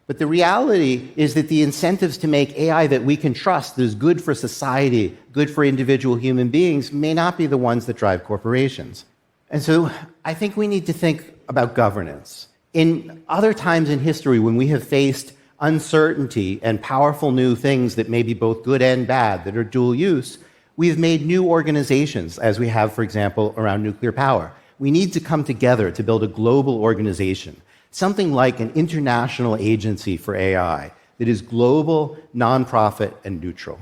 But the reality is that the incentives to make AI that we can trust, that is good for society, good for individual human beings, may not be the ones that drive corporations. And so I think we need to think about governance. In other times in history, when we have faced uncertainty and powerful new things that may be both good and bad, that are dual use, we've made new organizations, as we have, for example, around nuclear power. We need to come together to build a global organization, something like an international agency for AI that is global, nonprofit, and neutral.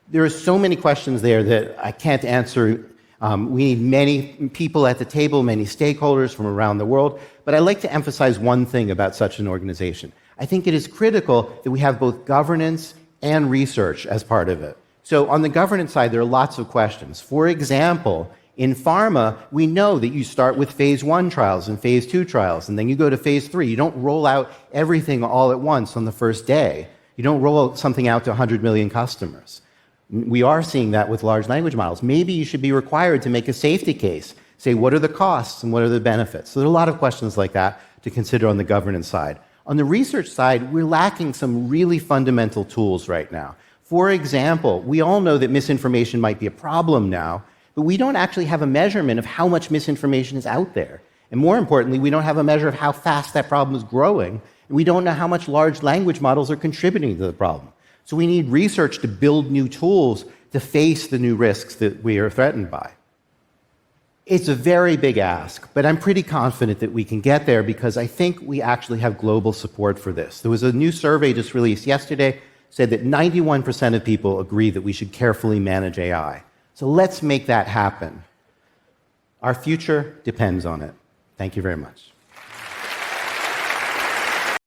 There are so many questions there that I can't answer. We need many people at the table, many stakeholders from around the world, but I'd like to emphasize one thing about such an organization. I think it is critical that we have both governance and research as part of it. So on the governance side, there are lots of questions. For example, in pharma, we know that you start with phase 1 trials and phase 2 trials, and then you go to phase 3. You don't roll out everything all at once on the first day. You don't roll something out to 100 million customers. We are seeing that with large language models. Maybe you should be required to make a safety case, say what are the costs and what are the benefits. So there are a lot of questions like that to consider on the governance side. On the research side, we're lacking some really fundamental tools right now. For example, we all know that misinformation might be a problem now, but we don't actually have a measurement of how much misinformation is out there. And more importantly, we don't have a measure of how fast that problem is growing, and we don't know how much large language models are contributing to the problem. So we need research to build new tools to face the new risks that we are threatened by. It's a very big ask, but I'm pretty confident that we can get there because I think we actually have global support for this. There was a new survey just released yesterday, said that 91% of people agree that we should carefully manage AI. So let's make that happen. Our future depends on it. Thank you very much.